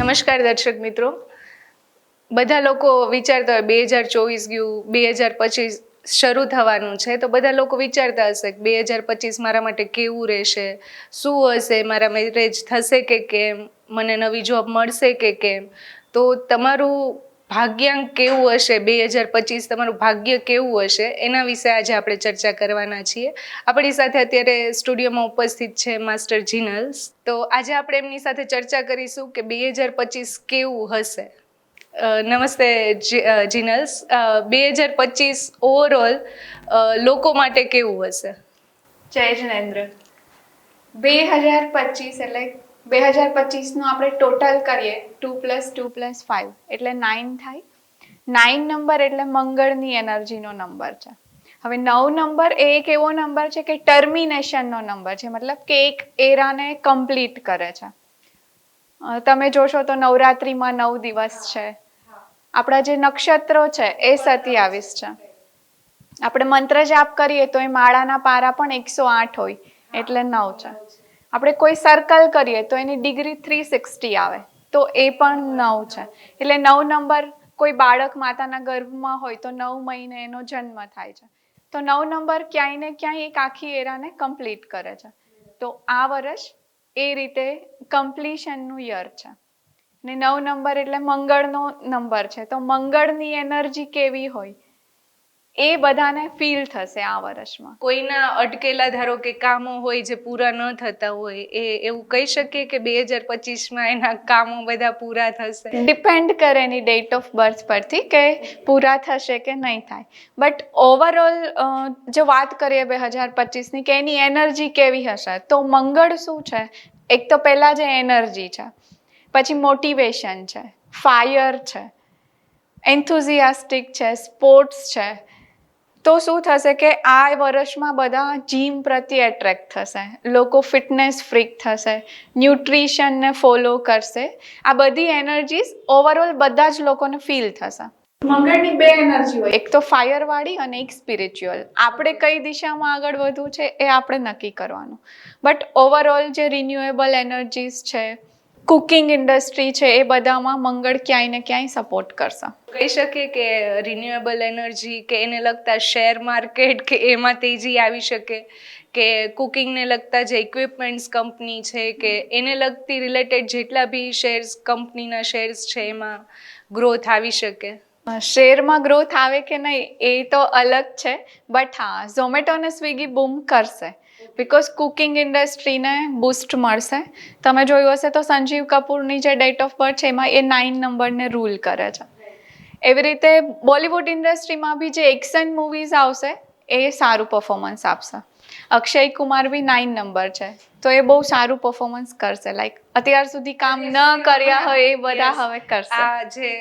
નમસ્કાર દર્શક મિત્રો. બધા લોકો વિચારતા હોય 2024 ગયું, 2025 શરૂ થવાનું છે, તો બધા લોકો વિચારતા હશે કે 2025 મારા માટે કેવું રહેશે, શું હશે, મારા મેરેજ થશે કે કેમ, મને નવી જોબ મળશે કે કેમ. તો તમારું ભાગ્યાંક કેવું હશે, 2025 તમારું ભાગ્ય કેવું હશે, એના વિશે આજે આપણે ચર્ચા કરવાના છીએ. આપણી સાથે અત્યારે સ્ટુડિયોમાં ઉપસ્થિત છે માસ્ટર જીનલ્સ. તો આજે આપણે એમની સાથે ચર્ચા કરીશું કે 2025 કેવું હશે. નમસ્તે જીનલ્સ. 2025 ઓવરઓલ લોકો માટે કેવું હશે? જય જિનેન્દ્ર. 2025 એટલે 2025નું આપણે ટોટલ કરીએ 2 + 2 + 5 એટલે 9 થાય. 9 નંબર એટલે મંગળની એનર્જીનો નંબર છે. હવે 9 નંબર એ એક એવો નંબર છે કે ટર્મિનેશનનો નંબર છે, મતલબ કે એક એરાને કમ્પ્લીટ કરે છે. તમે જોશો તો નવરાત્રિમાં 9 દિવસ છે. આપણા જે નક્ષત્રો છે એ 27 છે. આપણે મંત્ર જાપ કરીએ તો એ માળાના પારા પણ 108 હોય એટલે 9 છે. આપણે કોઈ સર્કલ કરીએ તો એની ડિગ્રી 360 આવે તો એ પણ 9 છે. એટલે 9 નંબર, કોઈ બાળક માતાના ગર્ભમાં હોય તો 9 મહિને એનો જન્મ થાય છે. તો 9 નંબર ક્યાંય ને ક્યાંય એક આખી એરાને કમ્પ્લીટ કરે છે. તો આ વર્ષ એ રીતે કમ્પ્લીશનનું યર છે. ને 9 નંબર એટલે મંગળનો નંબર છે, તો મંગળની એનર્જી કેવી હોય એ બધાને ફીલ થશે આ વર્ષમાં. કોઈના અટકેલા ધારો કે કામો હોય જે પૂરા ન થતા હોય, એ એવું કહી શકીએ કે 2025માં એના કામો બધા પૂરા થશે? ડિપેન્ડ કરે એની ડેટ ઓફ બર્થ પરથી કે પૂરા થશે કે નહીં થાય. બટ ઓવરઓલ જો વાત કરીએ 2025ની કે એની એનર્જી કેવી હશે, તો મંગળ શું છે, એક તો પહેલાં જે એનર્જી છે, પછી મોટિવેશન છે, ફાયર છે, એન્થુઝિયાસ્ટિક છે, સ્પોર્ટ્સ છે. તો શું થશે કે આ વર્ષમાં બધા જીમ પ્રત્યે એટ્રેક્ટ થશે, લોકો ફિટનેસ ફ્રીક થશે, ન્યુટ્રિશનને ફોલો કરશે. આ બધી એનર્જીસ ઓવરઓલ બધા જ લોકોને ફીલ થશે. મંગળની 2 એનર્જી હોય, એક તો ફાયરવાળી અને એક સ્પિરિચ્યુઅલ. આપણે કઈ દિશામાં આગળ વધવું છે એ આપણે નક્કી કરવાનું. બટ ઓવરઓલ જે રિન્યુએબલ એનર્જીસ છે, કુકિંગ ઇન્ડસ્ટ્રી છે, એ બધામાં મંગળ ક્યાંય ને ક્યાંય સપોર્ટ કરશે. કહી શકીએ કે રિન્યુએબલ એનર્જી કે એને લગતા શેર માર્કેટ કે એમાં તેજી આવી શકે, કે કુકિંગને લગતા જે ઇક્વિપમેન્ટ્સ કંપની છે કે એને લગતી રિલેટેડ જેટલા બી શેર્સ, કંપનીના શેર્સ છે, એમાં ગ્રોથ આવી શકે? શેરમાં ગ્રોથ આવે કે નહીં એ તો અલગ છે, બટ હા, ઝોમેટો અને સ્વિગી બૂમ કરશે બિકોઝ કુકિંગ ઇન્ડસ્ટ્રીને બૂસ્ટ મળશે. તમે જોયું હશે તો સંજીવ કપૂરની જે ડેટ ઓફ બર્થ છે એમાં એ 9 નંબરને રૂલ કરે છે. એવી રીતે બોલિવૂડ ઇન્ડસ્ટ્રીમાં બી જે એક્શન મૂવીઝ આવશે એ સારું પરફોર્મન્સ આપશે. અક્ષય કુમાર બી 9 નંબર છે, તો એ બહુ સારું પરફોર્મન્સ કરશે. લાઈક અત્યાર સુધી કામ ન કર્યા હોય એ બધા હવે કરશે. આ જે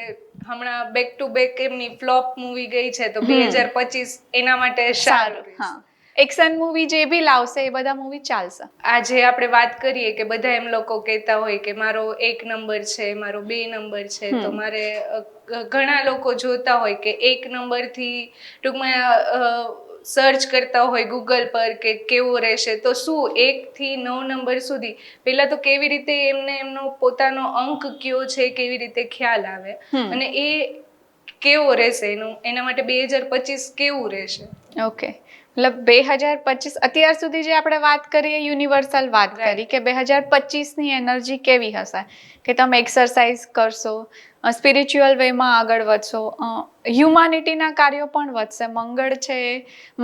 હમણાં બેક ટુ બેક એમની ફ્લોપ મૂવી ગઈ છે, તો 2025 એના માટે સારું. હા, એક્શન મૂવી જે બી લાવશે એ બધા મૂવી ચાલશે. આજે આપણે વાત કરીએ કે બધા એમ લોકો કહેતા હોય કે મારો 1 નંબર છે, મારો 2 નંબર છે, તો મારે ઘણા લોકો જોતા હોય કે 1 નંબરથી ટૂંકમાં સર્ચ કરતા હોય ગૂગલ પર કે કેવો રહેશે. તો શું 1 થી 9 નંબર સુધી પહેલા તો કેવી રીતે એમને એમનો પોતાનો અંક કયો છે કેવી રીતે ખ્યાલ આવે, અને એ કેવો રહેશે, એના માટે 2025 કેવું રહેશે? ઓકે, મતલબ 2025 અત્યાર સુધી જે આપણે વાત કરીએ યુનિવર્સલ વાત કરી કે 2025ની એનર્જી કેવી હશે, કે તમે એક્સરસાઇઝ કરશો, સ્પિરિચ્યુઅલ વેમાં આગળ વધશો, હ્યુમાનિટીના કાર્યો પણ વધશે. મંગળ છે એ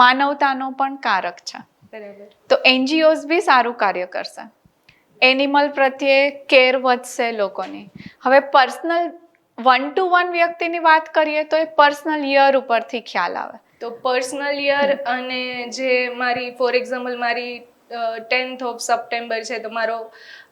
માનવતાનો પણ કારક છે, બરાબર. તો એનજીઓઝ બી સારું કાર્ય કરશે. એનિમલ પ્રત્યે કેર વધશે લોકોની. હવે પર્સનલ 1 to 1 વ્યક્તિની વાત કરીએ તો એ પર્સનલ યર ઉપરથી ખ્યાલ આવે. તો પર્સનલ યર અને જે મારી ફોર એક્ઝામ્પલ મારી 10th ઓફ સપ્ટેમ્બર છે, તો મારો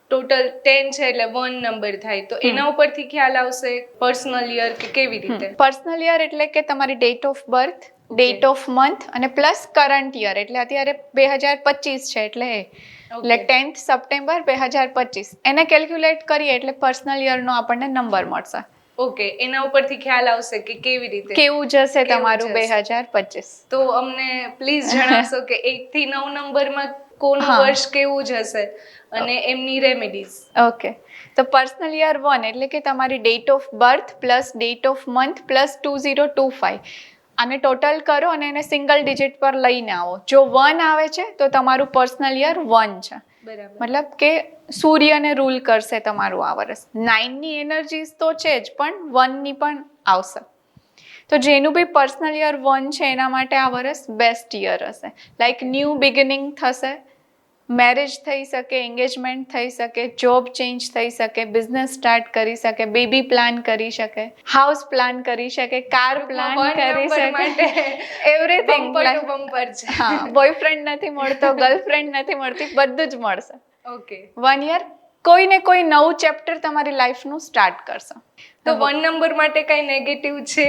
ટોટલ 10 છે એટલે 1 નંબર થાય, તો એના ઉપરથી ખ્યાલ આવશે પર્સનલ યર કે કેવી રીતે? પર્સનલ યર એટલે કે તમારી date of birth, date of month અને પ્લસ કરંટ યર, એટલે અત્યારે 2025 છે એટલે એટલે 10th સપ્ટેમ્બર 2025 એને કેલ્ક્યુલેટ કરીએ એટલે પર્સનલ યરનો આપણને નંબર મળશે. ઓકે, એના ઉપરથી ખ્યાલ આવશે કે કેવી રીતે કેવું જશે તમારું 2025. તો અમને પ્લીઝ જણાવશો કે 1 થી 9 નંબરમાં કોનું હા. વર્ષ કેવું જશે અને એમની રેમેડીઝ. ઓકે, તો પર્સનલ યર 1 એટલે કે તમારી date of birth plus date of month plus 2025 આને ટોટલ કરો અને એને સિંગલ ડિજિટ પર લઈને આવો. જો 1 આવે છે તો તમારું પર્સનલ યર 1 છે, બરાબર. મતલબ કે સૂર્યને રૂલ કરશે તમારું આ વર્ષ. 9ની એનર્જીસ તો છે જ, પણ 1ની પણ આવશે. તો જેનું બી પર્સનલ યર 1 છે એના માટે આ વર્ષ બેસ્ટ યર હશે. લાઈક ન્યૂ બિગિનિંગ થશે, મેરેજ થઈ શકે, એન્ગેજમેન્ટ થઈ શકે, જોબ ચેન્જ થઈ શકે, બિઝનેસ સ્ટાર્ટ કરી શકે, બેબી પ્લાન કરી શકે, હાઉસ પ્લાન કરી શકે, કાર પ્લાન કરી શકે, એવરીથિંગ. બમ્પર છે. હા, બોયફ્રેન્ડ નથી મળતો, ગર્લફ્રેન્ડ નથી મળતી, બધું જ મળશે. ઓકે. 1 યર કોઈ ને કોઈ નવું ચેપ્ટર તમારી લાઈફનું સ્ટાર્ટ કરશે. તો 1 નંબર માટે કઈ નેગેટિવ છે?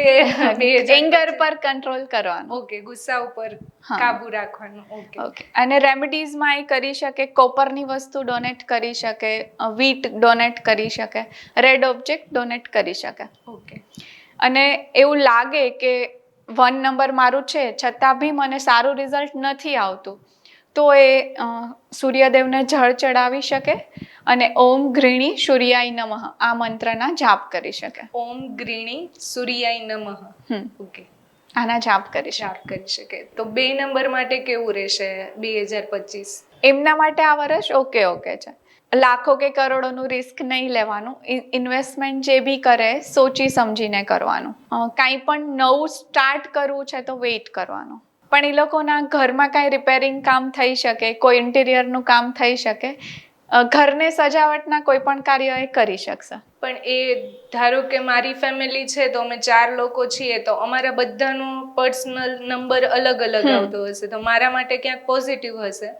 એંગર પર કંટ્રોલ કરવાનું. ઓકે, ગુસ્સા ઉપર હા. કાબુ રાખવાનું. ઓકે. ઓકે, અને રેમેડીઝમાં એ કરી શકે, કોપરની વસ્તુ ડોનેટ કરી શકે, વીટ ડોનેટ કરી શકે, રેડ ઓબ્જેક્ટ ડોનેટ કરી શકે. ઓકે. અને એવું લાગે કે 1 નંબર મારું છે છતાં બી મને સારું રિઝલ્ટ નથી આવતું, તો એ સૂર્યદેવને જળ ચડાવી શકે અને ઓમ ઘૃણી સૂર્યાય નમઃ આ મંત્રના જાપ કરી શકે. ઓમ ગ્રીણી સૂર્યાય નમઃ. ઓકે. આના જાપ કરી શકે. જાપ કરી શકે. તો 2 નંબર માટે કેવું રહેશે 2025? એમના માટે આ વર્ષ ઓકે છે. લાખો કે કરોડોનું રિસ્ક નહીં લેવાનું. ઇન્વેસ્ટમેન્ટ જે બી કરે સોચી સમજીને કરવાનું. કાંઈ પણ નવું સ્ટાર્ટ કરવું છે તો વેઇટ કરવાનું. પણ એ લોકોના ઘરમાં કાંઈ રિપેરિંગ કામ થઈ શકે, કોઈ ઇન્ટિરિયરનું કામ થઈ શકે, ઘરને સજાવટના કોઈ પણ કાર્ય એ કરી શકશે. પણ એ ધારો કે મારી ફેમિલી છે તો અમે 4 લોકો છીએ, તો અમારા બધાનો પર્સનલ નંબર અલગ અલગ આવતો હશે, તો મારા માટે ક્યાંક પોઝિટિવ હશે,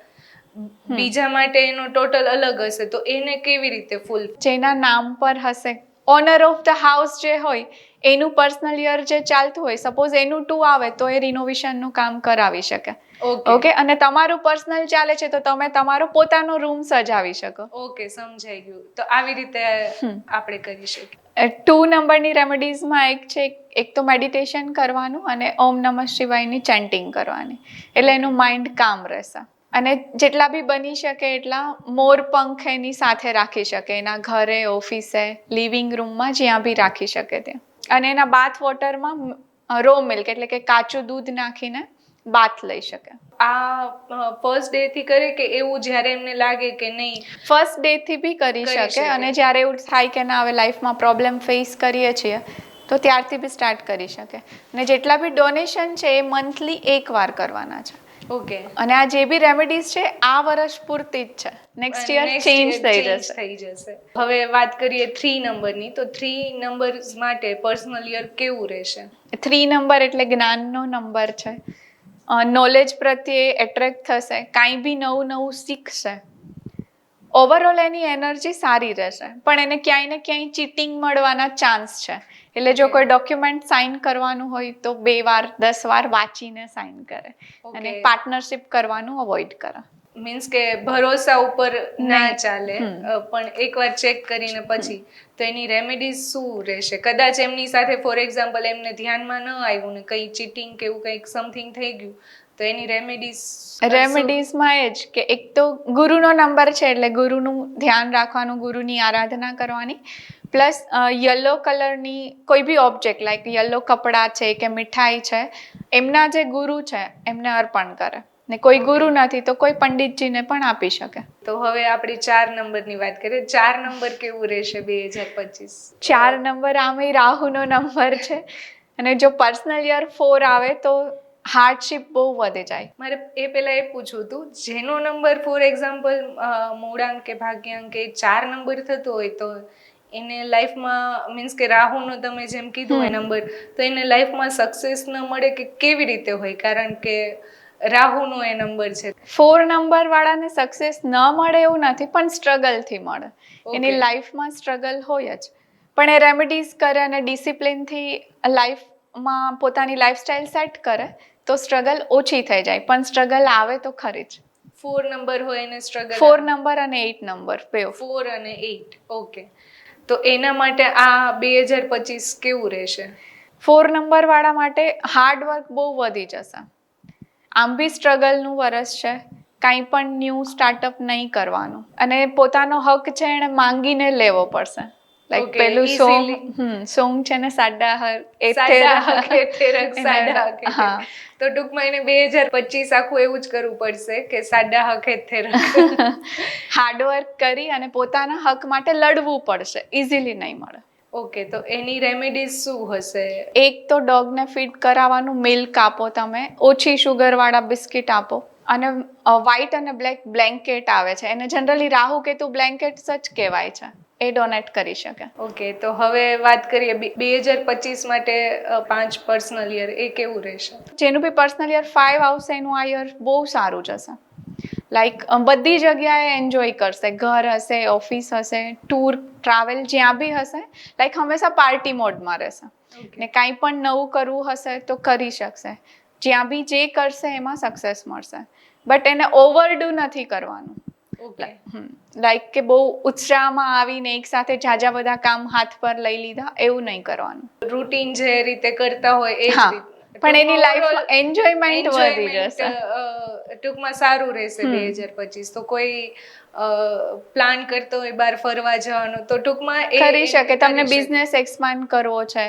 બીજા માટે એનો ટોટલ અલગ હશે, તો એને કેવી રીતે ફૂલ? જેના નામ પર હશે, ઓનર ઓફ ધ હાઉસ જે હોય એનું પર્સનલ યર જે ચાલતું હોય, સપોઝ એનું 2 આવે તો એ રિનોવેશનનું કામ કરાવી શકે. ઓકે, અને તમારું પર્સનલ ચાલે છે તો તમે તમારો પોતાનો રૂમ સજાવી શકો. ઓકે, સમજાઈ ગયું. તો આવી રીતે આપણે કરી શકીએ. 2 નંબરની રેમેડીઝમાં એક તો મેડિટેશન કરવાનું અને ઓમ નમઃ શિવાયની ચેન્ટિંગ કરવાની, એટલે એનું માઇન્ડ કામ રહેશે. અને જેટલા બી બની શકે એટલા મોર પંખ એની સાથે રાખી શકે, એના ઘરે, ઓફિસે, લિવિંગ રૂમમાં, જ્યાં બી રાખી શકે ત્યાં. અને એના બાથ વોટરમાં રો મિલ્ક એટલે કે કાચું દૂધ નાખીને બાથ લઈ શકે. આ ફર્સ્ટ ડે થી કરે કે એવું જ્યારે એમને લાગે કે નહીં? ફર્સ્ટ ડે થી બી કરી શકે, અને જ્યારે એવું થાય કે ના હવે લાઈફમાં પ્રોબ્લેમ ફેસ કરીએ છીએ તો ત્યારથી બી સ્ટાર્ટ કરી શકે. અને જેટલા બી ડોનેશન છે એ મંથલી 1 વાર કરવાના છે. ઓકે. અને આ જે બી રેમેડીઝ છે આ વર્ષ પૂરતી જ છે, નેક્સ્ટ યર ચેન્જ થઈ જશે. હવે વાત કરીએ 3 નંબરની, તો 3 નંબર્સ માટે પર્સનલ યર કેવું રહેશે? 3 નંબર એટલે જ્ઞાનનો નંબર છે. નોલેજ પ્રત્યે એટ્રેક્ટ થશે, કાંઈ બી નવું શીખશે. ઓવરઓલ એની એનર્જી સારી રહેશે, પણ એને ક્યાંય ને ક્યાંય ચીટિંગ મળવાના ચાન્સ છે. એટલે જો કોઈ ડોક્યુમેન્ટ સાઇન કરવાનું હોય તો 2 વાર 10 વાર વાંચીને સાઇન કરે, અને પાર્ટનરશિપ કરવાનું અવોઇડ કરે. મીન્સ કે ભરોસા ઉપર ના ચાલે, પણ એકવાર ચેક કરીને પછી. તો એની રેમેડીઝ શું રહેશે? કદાચ એમની સાથે ફોર એક્ઝામ્પલ એમને ધ્યાનમાં ન આવ્યું ને કંઈ ચીટિંગ કે એવું કંઈક સમથિંગ થઈ ગયું, તો એની રેમેડીઝમાં એ જ કે એક તો ગુરુનો નંબર છે એટલે ગુરુનું ધ્યાન રાખવાનું, ગુરુની આરાધના કરવાની, પ્લસ યલો કલરની કોઈ બી ઓબ્જેક્ટ લાઈક યલો કપડાં છે કે મીઠાઈ છે એમના જે ગુરુ છે એમને અર્પણ કરે, ને કોઈ ગુરુ નથી તો કોઈ પંડિતજીને પણ આપી શકે. તો હવે આપણે 4 નંબરની વાત કરીએ. 4 નંબર કેવું રહેશે 2025? 4 નંબર આમેય રાહુનો નંબર છે, અને જો પર્સનલ યર 4 આવે તો હાર્ડશિપ બહુ વધી જાય. મારે એ પહેલા એ પૂછવું હતું, જેનો નંબર ફોર એક્ઝામ્પલ મૂળાંક કે ભાગ્યાંક એ 4 નંબર થતો હોય તો એને લાઈફમાં મીન્સ કે રાહુનો તમે જેમ કીધું એ નંબર, તો એને લાઈફમાં સક્સેસ ન મળે કે કેવી રીતે હોય? કારણ કે રાહુનો એ નંબર છે. 4 નંબર વાળાને સક્સેસ ન મળે એવું નથી, પણ સ્ટ્રગલથી મળે. એની લાઈફમાં સ્ટ્રગલ હોય જ, પણ એ રેમેડીઝ કરે અને ડિસિપ્લિનથી લાઈફમાં પોતાની લાઈફસ્ટાઈલ સેટ કરે તો સ્ટ્રગલ ઓછી થઈ જાય, પણ સ્ટ્રગલ આવે તો ખરી જ. 4 નંબર હોય એને સ્ટ્રગલ? 4 નંબર અને 8 નંબર બે. 4 અને 8. ઓકે. તો એના માટે આ 2025 કેવું રહેશે? 4 નંબર વાળા માટે હાર્ડવર્ક બહુ વધી જશે. આમ બી સ્ટ્રગલનું વર્ષ છે, કાંઈ પણ ન્યૂ સ્ટાર્ટઅપ નહીં કરવાનું, અને પોતાનો હક છે એને માંગીને લેવો પડશે. લાઈક Okay, પેલું easily. સોંગ છે ને સાડા સાડા હકે તેરક સાડા હકે હા. તો ટૂંકમાં એને 2025 આખું એવું જ કરવું પડશે કે સાડા હકે તેરક. હાર્ડવર્ક કરી અને પોતાના હક માટે લડવું પડશે, ઇઝીલી નહીં મળે. ઓકે, તો એની રેમેડીઝ શું હશે? એક તો ડોગને ફીડ કરાવવાનું, મિલ્ક આપો તમે, ઓછી શુગરવાળા બિસ્કિટ આપો, અને વ્હાઇટ અને બ્લેક બ્લેન્કેટ આવે છે, એને જનરલી રાહુ કેતુ બ્લેન્કેટ્સ જ કહેવાય છે, એ ડોનેટ કરી શકે. ઓકે, તો હવે વાત કરીએ 2025 માટે 5 પર્સનલ યર, એ કેવું રહેશે? જેનું બી પર્સનલ યર 5 આવશે એનું આ યર બહુ સારું જશે. લાઈક બધી જગ્યાએ એન્જોય કરશે, ઘર હશે, ઓફિસ હશે, ટૂર ટ્રાવેલ જ્યાં બી હશે, લાઈક હંમેશા પાર્ટી મોડમાં રહેશે. ને કાંઈ પણ નવું કરવું હશે તો કરી શકશે, જ્યાં બી જે કરશે એમાં સક્સેસ મળશે, બટ એને ઓવરડુ નથી કરવાનું. ઓકે, લાઈક કે બહુ ઉત્સાહમાં આવીને એક સાથે જાજા બધા કામ હાથ પર લઈ લીધા એવું નહીં કરવાનું. રૂટીન જે રીતે કરતા હોય એ જ હા, રીતે, પણ એની ટૂંકમાં લાઈફમાં overall એન્જોયમેન્ટ વધી enjoyment, જશે. ટૂંકમાં સારું રહેશે 2025. તો કોઈ પ્લાન કરતો હોય બહાર ફરવા જવાનો તો ટૂંકમાં એ કરી શકે. કરી તમને શકે. બિઝનેસ એક્સપાન્ડ કરવો છે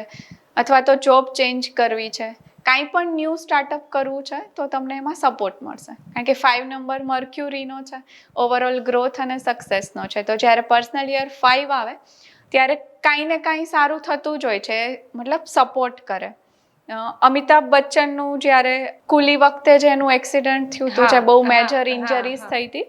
અથવા તો જોબ ચેન્જ કરવી છે, કાંઈ પણ ન્યૂ સ્ટાર્ટઅપ કરવું છે તો તમને એમાં સપોર્ટ મળશે, કારણ કે 5 નંબર મર્ક્યુરીનો છે, ઓવરઓલ ગ્રોથ અને સક્સેસનો છે. તો જ્યારે પર્સનલ યર 5 આવે ત્યારે કાંઈ ને કાંઈ સારું થતું જ હોય છે, મતલબ સપોર્ટ કરે. અમિતાભ બચ્ચનનું જ્યારે કુલી વખતે જેનું એક્સિડન્ટ થયું હતું, જે બહુ મેજર ઇન્જરીઝ થઈ હતી,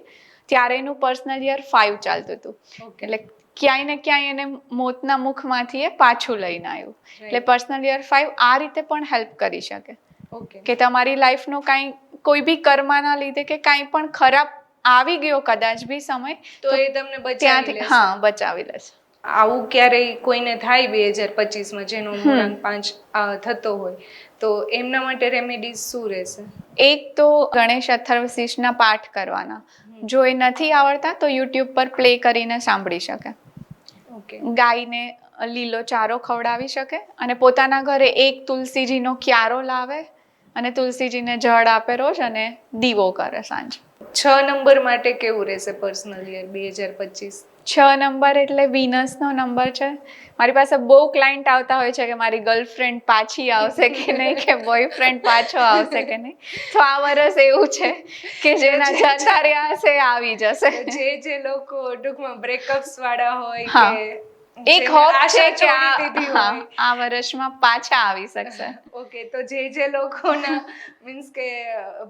ત્યારે એનું પર્સનલ યર 5 ચાલતું હતું. Okay. એટલે ક્યાંય ને ક્યાંય એને મોતના મુખમાંથી એ પાછું લઈને આવ્યું. એટલે પર્સનલ યર 5 આ રીતે પણ હેલ્પ કરી શકે ઓકે, કે તમારી લાઈફનો કાંઈ કોઈ બી કર્મના લીધે કે કાંઈ પણ ખરાબ આવી ગયો કદાચ બી સમય, તો એ તમને બચાવી ત્યાંથી લેશે. હા બચાવી લેશે. આવું ક્યારેય કોઈને થાય 2025 જેનો મૂળાંક 5 થતો હોય, તો એમના માટે રેમેડીઝ શું રહેશે? એક તો ગણેશ અથર્વશીર્ષના પાઠ કરવાના, જો એ નથી આવડતા તો યુટ્યુબ પર પ્લે કરીને સાંભળી શકે. ઓકે, ગાયને લીલો ચારો ખવડાવી શકે, અને પોતાના ઘરે એક તુલસીજીનો ક્યારો લાવે અને તુલસીજીને જળ આપે રોજ, અને દીવો કરે સાંજ. 6 નંબર માટે કેવું રહેશે પર્સનલ યર 2025? 6 નંબર એટલે વિનસનો નંબર છે. મારી પાસે બહુ ક્લાયન્ટ આવતા હોય છે કે મારી ગર્લફ્રેન્ડ પાછી આવશે કે નહીં, કે બોયફ્રેન્ડ પાછો આવશે કે નહીં. તો આ વર્ષ એવું છે કે જેના જતા રહ્યા હશે એ આવી જશે. તો જે લોકો ટૂંકમાં બ્રેકઅપ્સ વાળા હોય હા. કે એક જેને હોપ છે આશા કે છોડી દીધી હોય, આ વર્ષમાં પાછા આવી શકશે. ઓકે, તો જે લોકોના મીન્સ કે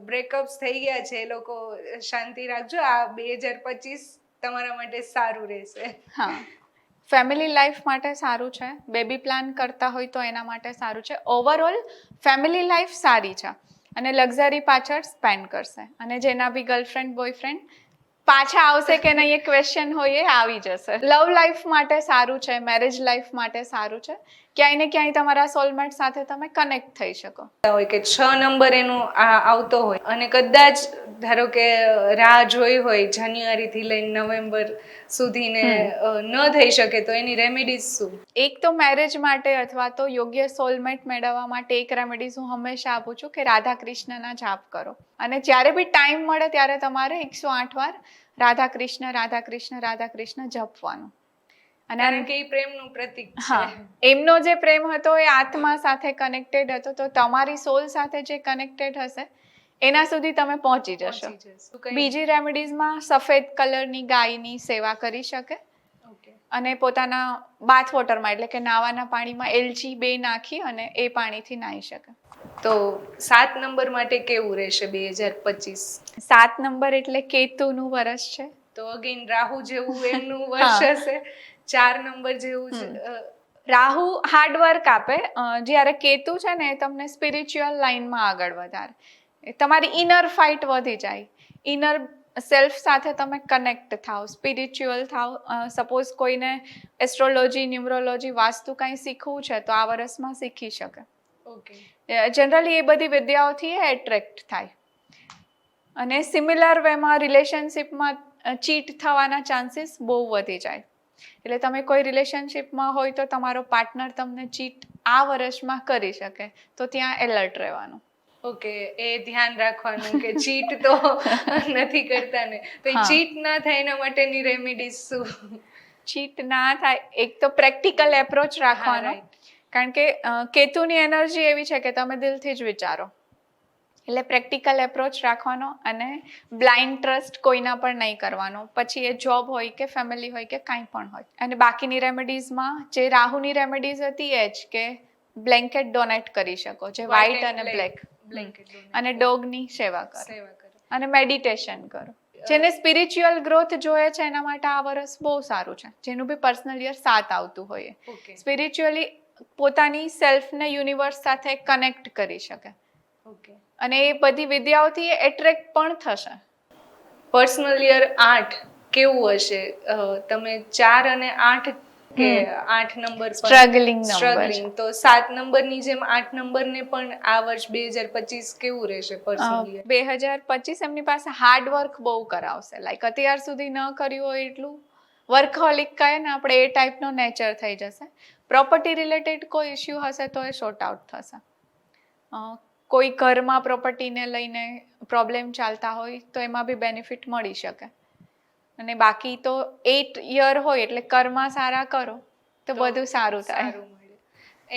બ્રેકઅપ્સ થઈ ગયા છે એ લોકો શાંતિ રાખજો, આ 2025 તમારા માટે સારું રહેશે. હા, ફેમિલી લાઈફ માટે સારું છે, બેબી પ્લાન કરતા હોય તો એના માટે સારું છે. ઓવરઓલ ફેમિલી લાઈફ સારી છે, અને લક્ઝરી પાછળ સ્પેન્ડ કરશે, અને જેના બી ગર્લફ્રેન્ડ બોયફ્રેન્ડ પાછા આવશે કે નહીં એ ક્વેશ્ચન હોય એ આવી જશે. લવ લાઈફ માટે સારું છે, મેરેજ લાઈફ માટે સારું છે, ક્યાંય ને ક્યાંય તમારા સોલમેટ સાથે તમે કનેક્ટ થઈ શકો. હોય કે 6 નંબર એનો આવતો હોય અને કદાચ ધારો કે રાહ જોઈ હોય જાન્યુઆરીથી લઈને નવેમ્બર સુધીને ન થઈ શકે, તો એની રેમેડીઝ શું? એક તો મેરેજ માટે અથવા તો યોગ્ય સોલમેટ મેળવવા માટે એક રેમેડીઝ હું હંમેશા આપું છું કે રાધા કૃષ્ણના જાપ કરો, અને જ્યારે બી ટાઈમ મળે ત્યારે તમારે 108 વાર રાધા કૃષ્ણ રાધા કૃષ્ણ રાધા કૃષ્ણ જપવાનું. કારણ કે એ પ્રેમનું પ્રતીક છે. હા, એમનો જે પ્રેમ હતો એ આત્મા સાથે કનેક્ટેડ હતો, તો તમારી સોલ સાથે જે કનેક્ટેડ હશે એના સુધી તમે પહોંચી જશો. બીજી રેમેડીઝમાં સફેદ કલરની ગાયની સેવા કરી શકે, અને પોતાના બાથ વોટરમાં એટલે કે નાવાના પાણીમાં એલચી 2 નાખી અને એ પાણીથી નાહી શકે. તો 7 નંબર માટે કેવું રહેશે 2025? 7 નંબર એટલે કેતુનું વર્ષ છે, તો અગેન રાહુ જેવું એમનું વર્ષ હશે. 4 નંબર જેવું છે. રાહુ હાર્ડવર્ક આપે, જ્યારે કેતુ છે ને એ તમને સ્પિરિચ્યુઅલ લાઈનમાં આગળ વધારે, તમારી ઇનર ફાઇટ વધી જાય, ઇનર સેલ્ફ સાથે તમે કનેક્ટ થાવ, સ્પિરિચ્યુઅલ થાવ. સપોઝ કોઈને એસ્ટ્રોલોજી, ન્યુમરોલોજી, વાસ્તુ કંઈ શીખવું છે તો આ વર્ષમાં શીખી શકે. ઓકે, જનરલી એ બધી વિદ્યાઓથી એ એટ્રેક્ટ થાય, અને સિમિલર વેમાં રિલેશનશિપમાં ચીટ થવાના ચાન્સીસ બહુ વધી જાય. એટલે તમે કોઈ રિલેશનશિપમાં હોય તો તમારો પાર્ટનર તમને ચીટ આ વર્ષમાં કરી શકે, તો ત્યાં એલર્ટ રહેવાનું. ઓકે, એ ધ્યાન રાખવાનું કે ચીટ તો નથી કરતા ને, તો એ હા. ચીટ ના થાય એના માટેની રેમેડીઝ શું? ચીટ ના થાય, એક તો પ્રેક્ટિકલ એપ્રોચ રાખવાનો, કારણ કે કેતુની એનર્જી એવી છે કે તમે દિલથી જ વિચારો, એટલે પ્રેક્ટિકલ એપ્રોચ રાખવાનો અને બ્લાઇન્ડ ટ્રસ્ટ કોઈના પર નહીં કરવાનો. પછી એ જોબ હોય કે ફેમિલી હોય કે કાંઈ પણ હોય. અને બાકીની રેમેડીઝમાં જે રાહુની રેમેડીઝ હતી એ જ કે બ્લેન્કેટ ડોનેટ કરી શકો, જે વ્હાઇટ અને બ્લેક, અને ડોગની સેવા કરો અને મેડિટેશન કરો. જેને સ્પિરિચ્યુઅલ ગ્રોથ જોઈએ છે એના માટે આ વર્ષ બહુ સારું છે, જેનું બી પર્સનલ યર 7 આવતું હોય, સ્પિરિચ્યુઅલી પોતાની સેલ્ફને યુનિવર્સ સાથે કનેક્ટ કરી શકે, અને એ બધી વિદ્યાઓથી એટ્રેક્ટ પણ થશે. પર્સનલ યર 8 કેવું હશે? તમે 4 અને 8 કે 8 નંબર સ્ટ્રગલિંગ નંબર, સ્ટ્રગલિંગ, તો 7 નંબરની જેમ 8 નંબરને પણ આ વર્ષ 2025 કેવું રહેશે પર્સનલ યર? 2025 એમની પાસે હાર્ડ વર્ક બહુ કરાવશે, લાઈક અત્યાર સુધી ન કર્યું હોય એટલું વર્કહોલિક કહે ને આપણે, એ ટાઈપનો નેચર થઈ જશે. પ્રોપર્ટી રિલેટેડ કોઈ ઇસ્યુ હશે તો એ સોર્ટ આઉટ થશે. કોઈ ઘરમાં પ્રોપર્ટીને લઈને પ્રોબ્લેમ ચાલતા હોય તો એમાં બી બેનિફિટ મળી શકે. અને બાકી તો 8 યર હોય એટલે કર્મા સારા કરો તો બધું સારું થાય.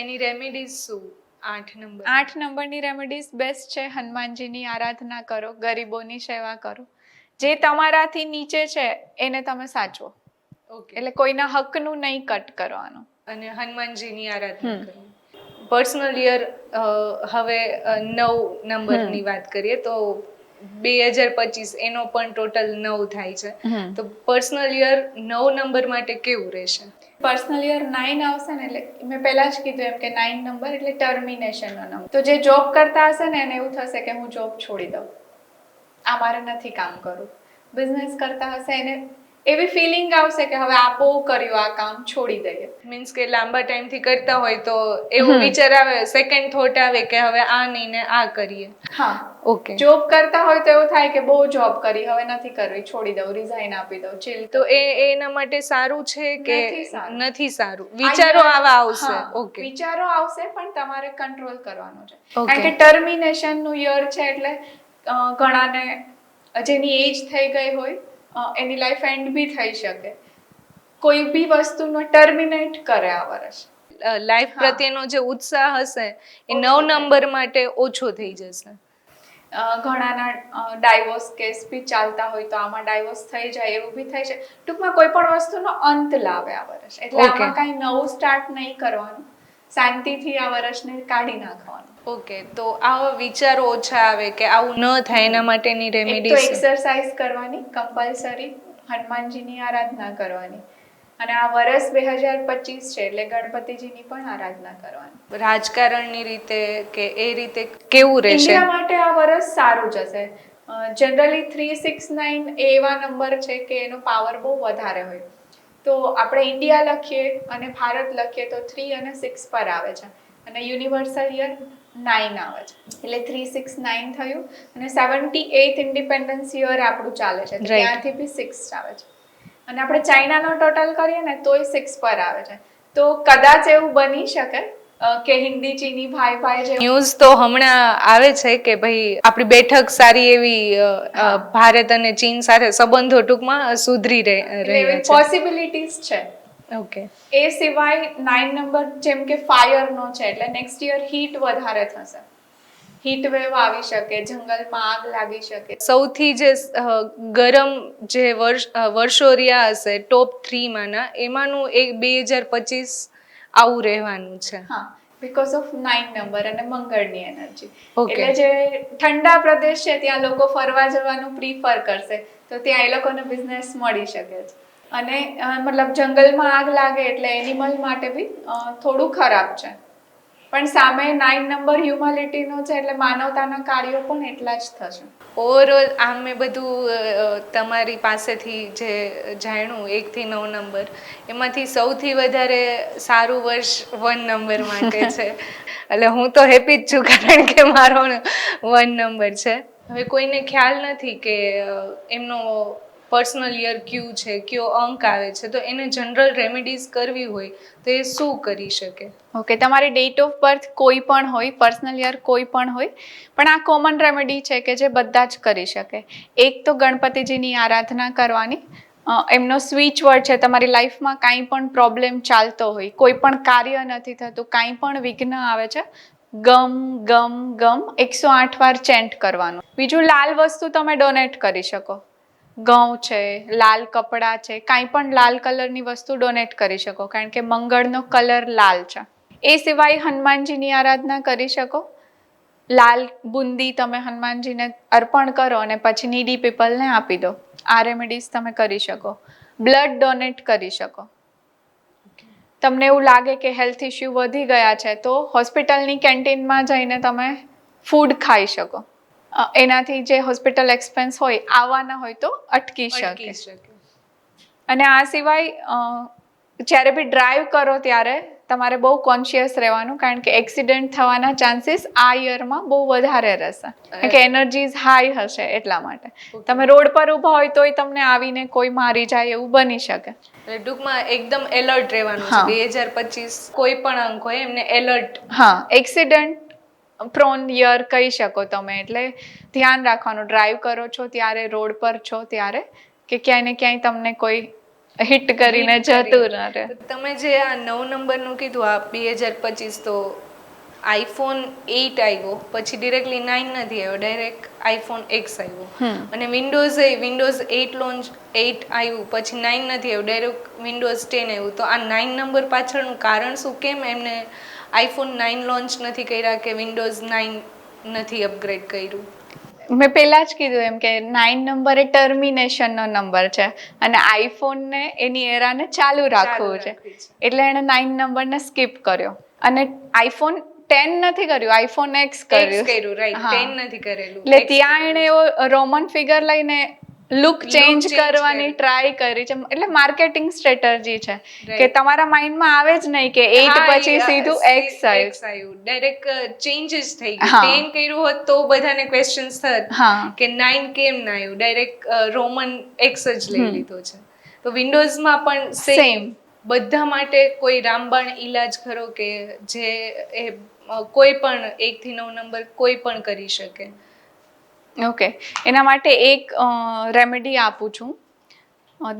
એની રેમેડીઝ શું? 8 નંબર, 8 નંબરની રેમેડીઝ બેસ્ટ છે. હનુમાનજીની આરાધના કરો, ગરીબોની સેવા કરો, જે તમારાથી નીચે છે એને તમે સાચવો, એટલે કોઈના હકનું નહીં કટ કરવાનું, અને હનુમાનજીની આરાધના કરવી. પર્સનલ યર હવે 9 નંબરની વાત કરીએ તો 2025 એનો પણ ટોટલ 9 થાય છે, તો પર્સનલ યર 9 નંબર માટે કેવું રહેશે? પર્સનલ યર 9 આવશે ને, એટલે મેં પહેલા જ કીધું એમ કે 9 નંબર એટલે ટર્મિનેશનનો નંબર. તો જે જોબ કરતા હશે ને એને એવું થશે કે હું જોબ છોડી દઉં, આ મારે નથી કામ કરવું. બિઝનેસ કરતા હશે એને એવી ફિલિંગ આવશે કે હવે આ બહુ કર્યું, આ કામ છોડી દઈએ. મીન્સ કે લાંબા ટાઈમથી કરતા હોય તો એવું વિચાર આવે, સેકન્ડ થોટ આવે કે હવે આ નહીં ને આ કરીએ. હા, ઓકે. જોબ કરતા હોય તો એવું થાય કે બહુ જોબ કરી, હવે નથી કરવી, છોડી દઉં, રિઝાઇન આપી દઉં, ચીલ. તો એના માટે સારું છે કે નથી સારું? વિચારો આવા આવશે. ઓકે, વિચારો આવશે પણ તમારે કંટ્રોલ કરવાનો છે, કારણ કે ટર્મિનેશન નું યર છે, એટલે ઘણાને જેની એજ થઈ ગઈ હોય એની લાઈફ એન્ડ બી થઈ શકે. કોઈ બી વસ્તુનો ટર્મિનેટ કરે આ વર્ષ. લાઈફ પ્રત્યેનો જે ઉત્સાહ હશે એ 9 નંબર માટે ઓછો થઈ જશે. ઘણાના ડાયવોર્સ કેસ બી ચાલતા હોય તો આમાં ડાયવોર્સ થઈ જાય એવું બી થઈ છે. ટૂંકમાં કોઈ પણ વસ્તુનો અંત લાવે આ વર્ષ, એટલે આમાં કાંઈ નવું સ્ટાર્ટ નહીં કરવાનું, શાંતિથી આ વર્ષને કાઢી નાખવાનું. ઓકે, તો આવા વિચારો ઓછા આવે કે આવું ન થાય એના માટેની રેમેડી? એક તો એક્સરસાઇઝ કરવાની કમ્પલસરી, હનુમાનજીની આરાધના કરવાની, અને આ વર્ષ 2025 છે એટલે ગણપતિજીની પણ આરાધના કરવાની. રાજકારણની રીતે કે એ રીતે કેવું રહેશે? ઇન્ડિયા માટે આ વર્ષ સારું જશે. જનરલી 369 એવા નંબર છે કે એનો પાવર બહુ વધારે હોય, તો આપણે ઇન્ડિયા લખીએ અને ભારત લખીએ તો 3 અને 6 પર આવે છે, અને યુનિવર્સલ યર 9 આવે છે, એટલે 369 થયું. અને 78th ઇન્ડિપેન્ડન્સ યર આપણું ચાલે છે, ત્યાંથી બી 6 આવે છે, અને આપણે ચાઇનાનો ટોટલ કરીએ ને તોય 6 પર આવે છે. તો કદાચ એવું બની શકે કે હિન્દી ચીની ભાઈ ભાઈ જે ન્યૂઝ તો હમણાં આવે છે કે ભાઈ આપણી બેઠક સારી એવી ભારત અને ચીન સાથે સંબંધો ટૂંકમાં સુધરી રહ્યા છે, પોસિબિલિટીઝ છે. ઓકે. એ સિવાય 9 નંબર જેમ કે ફાયરનો છે, એટલે નેક્સ્ટ યર હીટ વધારે થશે, હીટ વેવ આવી શકે, જંગલમાં આગ લાગી શકે. સૌથી જે ગરમ જે વર્ષો રહ્યા હશે ટોપ 3 માંના, એમાંનું એક 2025 આવું રહેવાનું છે. હા, બીકોઝ ઓફ 9 નંબર અને મંગળની એનર્જી. એટલે જે ઠંડા પ્રદેશ છે ત્યાં લોકો ફરવા જવાનું પ્રીફર કરશે, તો ત્યાં એ લોકોને બિઝનેસ મળી શકે છે. અને મતલબ જંગલમાં આગ લાગે એટલે એનિમલ માટે બી થોડું ખરાબ છે, પણ સામે 9 નંબર હ્યુમાનિટીનો છે, એટલે માનવતાના કાર્યો પણ એટલા જ થશે. ઓવરઓલ આમ મેં બધું તમારી પાસેથી જે જાણ્યું 1 થી 9 નંબર, એમાંથી સૌથી વધારે સારું વર્ષ 1 નંબર માટે છે, એટલે હું તો હેપી જ છું કારણ કે મારો 1 નંબર છે. હવે કોઈને ખ્યાલ નથી કે એમનો પર્સનલ યર ક્યુ છે, કયો અંક આવે છે, તો એને જનરલ રેમેડીઝ કરવી હોય તો એ શું કરી શકે? ઓકે, તમારી ડેટ ઓફ બર્થ કોઈ પણ હોય, પર્સનલ યર કોઈ પણ હોય, પણ આ કોમન રેમેડી છે કે જે બધા જ કરી શકે. એક તો ગણપતિજીની આરાધના કરવાની. એમનો સ્વિચ વર્ડ છે, તમારી લાઈફમાં કાંઈ પણ પ્રોબ્લેમ ચાલતો હોય, કોઈ પણ કાર્ય નથી થતું, કાંઈ પણ વિઘ્ન આવે છે, ગમ ગમ ગમ 108 વાર ચેન્ટ કરવાનું. બીજું, લાલ વસ્તુ તમે ડોનેટ કરી શકો. ઘઉં છે, લાલ કપડાં છે, કાંઈ પણ લાલ કલરની વસ્તુ ડોનેટ કરી શકો, કારણ કે મંગળનો કલર લાલ છે. એ સિવાય હનુમાનજીની આરાધના કરી શકો. લાલ બુંદી તમે હનુમાનજીને અર્પણ કરો અને પછી નીડી પીપલને આપી દો. આ રેમેડીઝ તમે કરી શકો. બ્લડ ડોનેટ કરી શકો. તમને એવું લાગે કે હેલ્થ ઇશ્યુ વધી ગયા છે તો હોસ્પિટલની કેન્ટીનમાં જઈને તમે ફૂડ ખાઈ શકો. એનાથી જે હોસ્પિટલ એક્સપેન્સ હોય આવવાના હોય તો અટકી શકે. અને આ સિવાય જ્યારે બી ડ્રાઈવ કરો ત્યારે તમારે બહુ કોન્શિયસ રહેવાનું, કારણ કે એક્સિડન્ટ થવાના ચાન્સીસ આ યરમાં બહુ વધારે રહેશે, કારણ કે એનર્જીઝ હાઈ હશે. એટલા માટે તમે રોડ પર ઊભા હોય તોય તમને આવીને કોઈ મારી જાય એવું બની શકે. ટૂંકમાં એકદમ એલર્ટ રહેવાનું છે. 2025 કોઈ પણ અંક હોય એમને એલર્ટ. હા, એક્સિડન્ટ પ્રોન યર કહી શકો તમે. એટલે ધ્યાન રાખવાનું, ડ્રાઈવ કરો છો ત્યારે, રોડ પર છો ત્યારે, કે ક્યાંય ને ક્યાંય તમને કોઈ હિટ કરીને જતું ન રહે. તમે જે આ 9 નંબરનું કીધું, આ 2025, તો આઈફોન 8 આવ્યો પછી ડિરેક્ટલી 9 નથી આવ્યો, ડાયરેક્ટ આઈફોન X આવ્યો. અને વિન્ડોઝ 8 લોન્ચ 8 આવ્યું પછી 9 નથી આવ્યું, ડાયરેક્ટ વિન્ડોઝ 10 આવ્યું. તો આ 9 નંબર પાછળનું કારણ શું? કેમ એમને આઈફોન 9 લોન્ચ નથી કર્યા કે વિન્ડોઝ 9 નથી અપગ્રેડ કર્યું? મેં પહેલા જ કીધું એમ કે 9 નંબર એ ટર્મિનેશનનો નંબર છે અને આઈફોનને એની એરાને ચાલુ રાખવું છે, એટલે એણે 9 નંબરને સ્કીપ કર્યો અને આઈફોન 10 નથી કર્યું, આઈફોન X કર્યું. રાઈટ, 10 નથી કરેલું. એટલે ત્યાં એણે એવો રોમન ફિગર લઈને લુક ચેન્જ કરવાની ટ્રાય કરી છે. એટલે માર્કેટિંગ સ્ટ્રેટેજી છે કે તમારા માઇન્ડમાં આવે જ નહીં કે 8 પછી સીધું X આવ્યું, ડાયરેક્ટ ચેન્જીસ થઈ ગયું. 10 કર્યું હોત તો બધાને ક્વેશ્ચન્સ થત કે 9 કેમ ના આવ્યું, ડાયરેક્ટ રોમન X જ લઈ લીધો છે. તો વિન્ડોઝમાં પણ સેમ. બધા માટે કોઈ રામબાણ ઈલાજ ખરો કે જે એ કોઈ પણ 1 થી 9 નંબર કોઈ પણ કરી શકે? ઓકે, એના માટે એક રેમેડી આપું છું.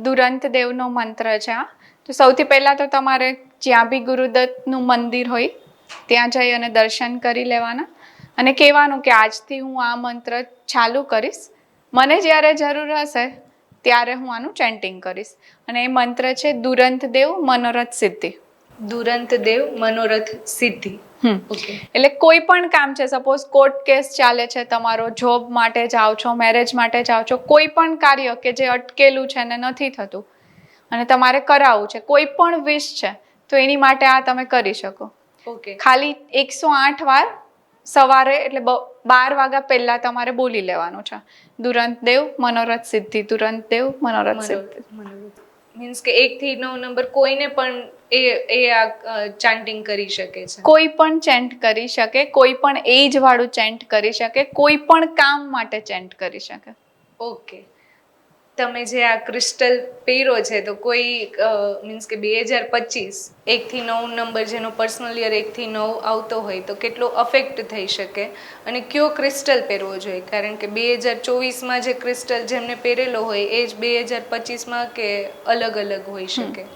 દુરંત દેવનો મંત્ર છે આ. તો સૌથી પહેલાં તો તમારે જ્યાં બી ગુરુદત્તનું મંદિર હોય ત્યાં જઈ અને દર્શન કરી લેવાના અને કહેવાનું કે આજથી હું આ મંત્ર ચાલુ કરીશ, મને જ્યારે જરૂર હશે ત્યારે હું આનું ચેન્ટિંગ કરીશ. અને એ મંત્ર છે દુરંત દેવ મનોરથ સિદ્ધિ. દુરંત દેવ મનોરથ સિદ્ધિ. એટલે કોઈ પણ કામ છે, સપોઝ કોર્ટ કેસ ચાલે છે તમારો, જોબ માટે જાઓ છો, મેરેજ માટે જાઓ છો, કોઈ પણ કાર્ય કે જે અટકેલું છે ને નથી થતું અને તમારે કરાવવું છે, કોઈ પણ વિશ છે, તો એની માટે આ તમે કરી શકો. ખાલી 108 વાર સવારે એટલે 12 વાગ્યા પહેલા તમારે બોલી લેવાનું છે, દુરંત દેવ મનોરથ સિદ્ધિ, દુરંત દેવ મનોરથ સિદ્ધિ. મીન્સ કે 1 થી 9 નંબર કોઈને પણ એ આ ચાન્ટિંગ કરી શકે છે? કોઈ પણ ચેન્ટ કરી શકે, કોઈ પણ એજ વાળું ચેન્ટ કરી શકે, કોઈ પણ કામ માટે ચેન્ટ કરી શકે. ઓકે, તમે જે આ ક્રિસ્ટલ પહેરો છે તો કોઈ મીન્સ કે 2025 1 થી 9 નંબર જેનો પર્સનલ યર 1 થી 9 આવતો હોય તો કેટલો અફેક્ટ થઈ શકે અને કયો ક્રિસ્ટલ પહેરવો જોઈએ? કારણ કે 2024માં જે ક્રિસ્ટલ જેમને પહેરેલો હોય એ જ 2025માં કે અલગ અલગ હોઈ શકે?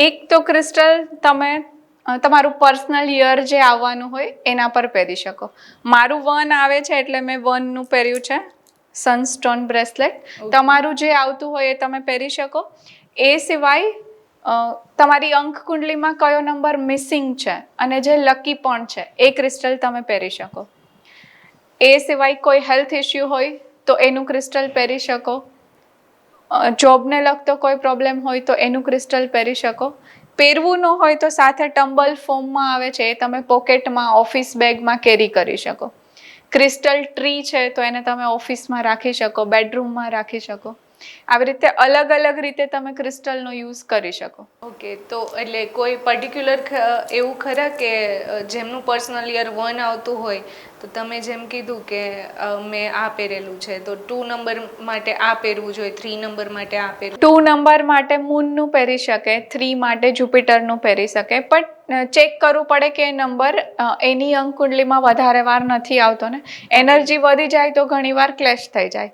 એક તો ક્રિસ્ટલ તમે તમારું પર્સનલ યર જે આવવાનું હોય એના પર પહેરી શકો. મારું 1 આવે છે એટલે મેં 1 નું પહેર્યું છે, સનસ્ટોન બ્રેસલેટ. તમારું જે આવતું હોય એ તમે પહેરી શકો. એ સિવાય તમારી અંક કુંડલીમાં કયો નંબર મિસિંગ છે અને જે લકી પણ છે એ ક્રિસ્ટલ તમે પહેરી શકો. એ સિવાય કોઈ હેલ્થ ઇશ્યુ હોય તો એનું ક્રિસ્ટલ પહેરી શકો. જોબને લગતો કોઈ પ્રોબ્લેમ હોય તો એનું ક્રિસ્ટલ પહેરી શકો. પહેરવું ન હોય તો સાથે ટમ્બલ ફોર્મમાં આવે છે એ તમે પોકેટમાં, ઓફિસ બેગમાં કેરી કરી શકો. ક્રિસ્ટલ ટ્રી છે તો એને તમે ઓફિસમાં રાખી શકો, બેડરૂમમાં રાખી શકો. આવી રીતે અલગ અલગ રીતે તમે ક્રિસ્ટલનો યુઝ કરી શકો. ઓકે, તો એટલે કોઈ પર્ટિક્યુલર એવું ખરા કે જેમનું પર્સનલ યર 1 આવતું હોય તો તમે જેમ કીધું કે મેં આ પહેરેલું છે તો 2 નંબર માટે આ પહેરવું જોઈએ, 3 નંબર માટે આ પહેરવું. 2 નંબર માટે મૂનનું પહેરી શકે, 3 માટે જુપિટરનું પહેરી શકે, પણ ચેક કરવું પડે કે એ નંબર એની અંકુંડલીમાં વધારે વાર નથી આવતો ને. એનર્જી વધી જાય તો ઘણી વાર ક્લેશ થઈ જાય.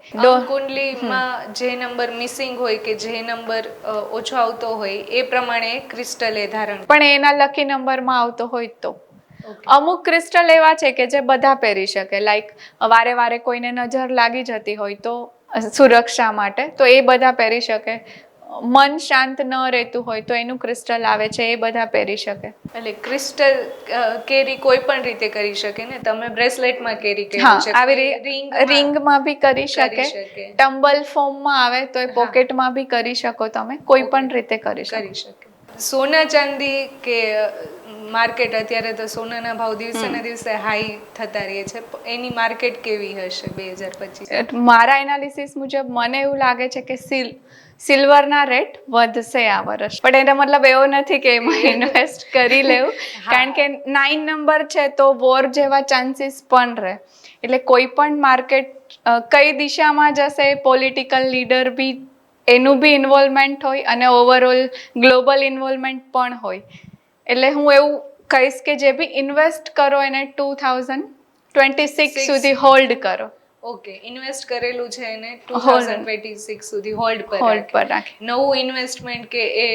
કુંડલીમાં જે નંબર મિસિંગ હોય કે જે નંબર ઓછો આવતો હોય એ પ્રમાણે ક્રિસ્ટલ એ ધારણ. પણ એના લકી નંબરમાં આવતો હોય તો અમુક ક્રિસ્ટલ એવા છે કે જે બધા પહેરી શકે, લાઈક વારે વારે કોઈને નજર લાગી જતી હોય તો સુરક્ષા માટે તો એ બધા પહેરી શકે. મન શાંત ન રહેતું હોય તો એનું ક્રિસ્ટલ આવે છે એ બધા પહેરી શકે. એટલે ક્રિસ્ટલ કેરી કોઈ પણ રીતે કરી શકે ને. તમે બ્રેસલેટમાં કેરી કરી હા, શકે, આવી રિંગમાં બી કરી શકે, ટમ્બલ ફોર્મમાં આવે તો એ પોકેટમાં બી કરી શકો તમે, કોઈ પણ રીતે કરી શકે. સોના ચાંદી કે માર્કેટ, અત્યારે તો સોનાના ભાવ દિવસે ને દિવસે હાઈ થતા રહે છે, એની માર્કેટ કેવી હશે 2025? મારા એનાલિસિસ મુજબ મને એવું લાગે છે કે સિલ્વરના રેટ વધશે આ વર્ષ, પણ એનો મતલબ એવો નથી કે એમાં ઇન્વેસ્ટ કરી લેવું, કારણ કે 9 નંબર છે તો વોર જેવા ચાન્સીસ પણ રહે. એટલે કોઈ પણ માર્કેટ કઈ દિશામાં જશે, પોલિટિકલ લીડર બી એનું બી ઇન્વોલ્વમેન્ટ હોય અને ઓવરઓલ ગ્લોબલ ઇન્વોલ્વમેન્ટ પણ હોય. એટલે હું એવું કહીશ કે જે બી ઇન્વેસ્ટ કરો એને 2026 સુધી હોલ્ડ કરો. ઓકે, ઇન્વેસ્ટ કરેલું છે એને 2026 સુધી હોલ્ડ પર રાખે. નવું ઇન્વેસ્ટમેન્ટ કે એ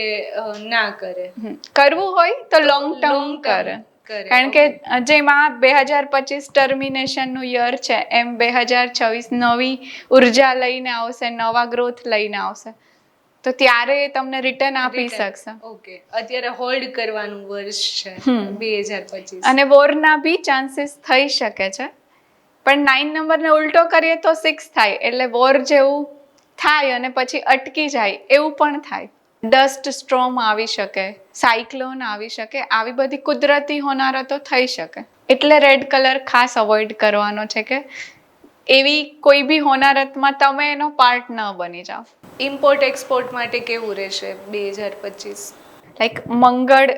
ના કરે. કરવું હોય તો લોંગ ટર્મ કરે. કારણ કે જેમાં 2025 ટર્મિનેશનનું યર છે, એમ 2026 નવી ઉર્જા લઈને આવશે, નવા ગ્રોથ લઈને આવશે, તો ત્યારે તમને રિટર્ન આપી શકશે. ઓકે, અત્યારે હોલ્ડ કરવાનું વર્ષ છે 2025. અને વોરના બી ચાન્સીસ થઈ શકે છે, પણ 9 નંબરને ઉલટો કરીએ તો 6 થાય, એટલે વોર જેવું થાય અને પછી અટકી જાય એવું પણ થાય. ડસ્ટ સ્ટ્રોમ આવી શકે, સાયક્લોન આવી શકે, આવી બધી કુદરતી હોનારતો થઈ શકે. એટલે રેડ કલર ખાસ અવોઇડ કરવાનો છે કે એવી કોઈ બી હોનારતમાં તમે એનો પાર્ટ ન બની જાઓ. ઇમ્પોર્ટ એક્સપોર્ટ માટે કેવું રહેશે 2025? લાઈક મંગળ,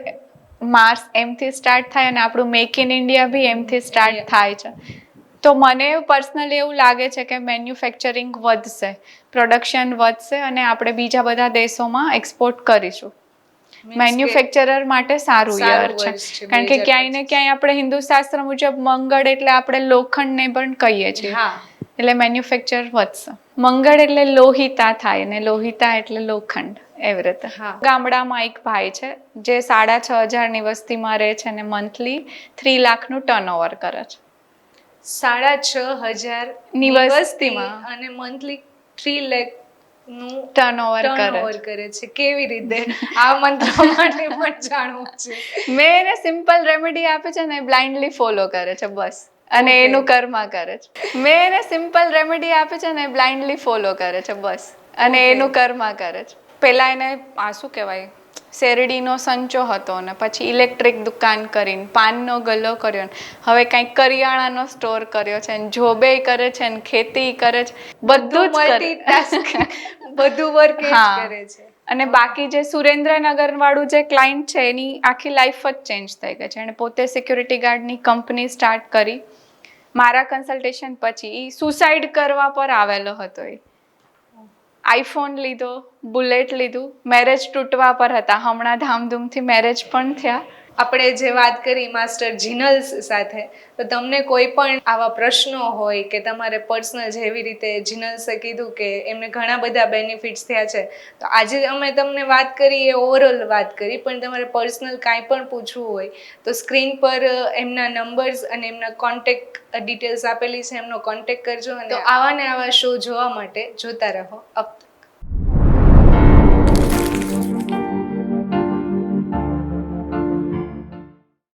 માર્સ એમથી સ્ટાર્ટ થાય અને આપણું મેક ઇન ઇન્ડિયા બી એમથી સ્ટાર્ટ થાય છે. તો મને પર્સનલી એવું લાગે છે કે મેન્યુફેક્ચરિંગ વધશે, પ્રોડક્શન વધશે અને આપણે બીજા બધા દેશોમાં એક્સપોર્ટ કરીશું. મેન્યુફેક્ચરર માટે સારું યર છે, કારણ કે ક્યાંય ને ક્યાંય આપણે હિન્દુ શાસ્ત્ર મુજબ મંગળ એટલે આપણે લોખંડને પણ કહીએ છીએ, એટલે મેન્યુફેક્ચર વધશે. મંગળ એટલે લોહિતા થાય ને લોહિતા એટલે લોખંડ, એવી રીતે. ગામડામાં એક ભાઈ છે જે 6,500 ની વસ્તીમાં રહે છે અને મંથલી 3 લાખનું ટર્નઓવર કરે છે. 6,500 ની વસ્તીમાં અને મંથલી 3 લાખ નું ટર્નઓવર કરે છે. કેવી રીતે? આ મંત્ર માટે પણ જાણવું છે. મેં એને સિમ્પલ રેમેડી આપી છે ને, બ્લાઇન્ડલી ફોલો કરે છે બસ, અને એનું કર્મા કરે છે. મેં એને સિમ્પલ રેમેડી આપી છે ને, બ્લાઇન્ડલી ફોલો કરે છે બસ, અને એનું કર્મા કરે છે. પેલા એને શું કહેવાય, શેરડીનો સંચો હતો ને પછી ઇલેક્ટ્રિક દુકાન કરીને પાનનો ગલ્લો કર્યો, હવે કંઈક કરિયાણાનો સ્ટોર કર્યો છે, જોબે કરે છે ને ખેતી કરે છે, બધું જ બધું વર્ક કરે છે. અને બાકી જે સુરેન્દ્રનગર વાળું જે ક્લાયન્ટ છે એની આખી લાઈફ જ ચેન્જ થઈ ગઈ છે. એને પોતે સિક્યુરિટી ગાર્ડની કંપની સ્ટાર્ટ કરી. મારા કન્સલ્ટેશન પછી સુસાઇડ કરવા પર આવેલો હતો. એ આઈફોન લીધો, બુલેટ લીધું, મેરેજ તૂટવા પર હતા, હમણાં ધામધૂમથી મેરેજ પણ થયા. આપણે જે વાત કરી માસ્ટર જીનલ્સ સાથે, તો તમને કોઈ પણ આવા પ્રશ્નો હોય કે તમારે પર્સનલ, જેવી રીતે જીનલ્સે કીધું કે એમને ઘણા બધા બેનિફિટ્સ થયા છે, તો આજે અમે તમને વાત કરી એ ઓવરઓલ વાત કરી, પણ તમારે પર્સનલ કાંઈ પણ પૂછવું હોય તો સ્ક્રીન પર એમના નંબર્સ અને એમના કોન્ટેક્ટ ડિટેલ્સ આપેલી છે, એમનો કોન્ટેક્ટ કરજો. અને આવા ને આવા શો જોવા માટે જોતા રહો અપ.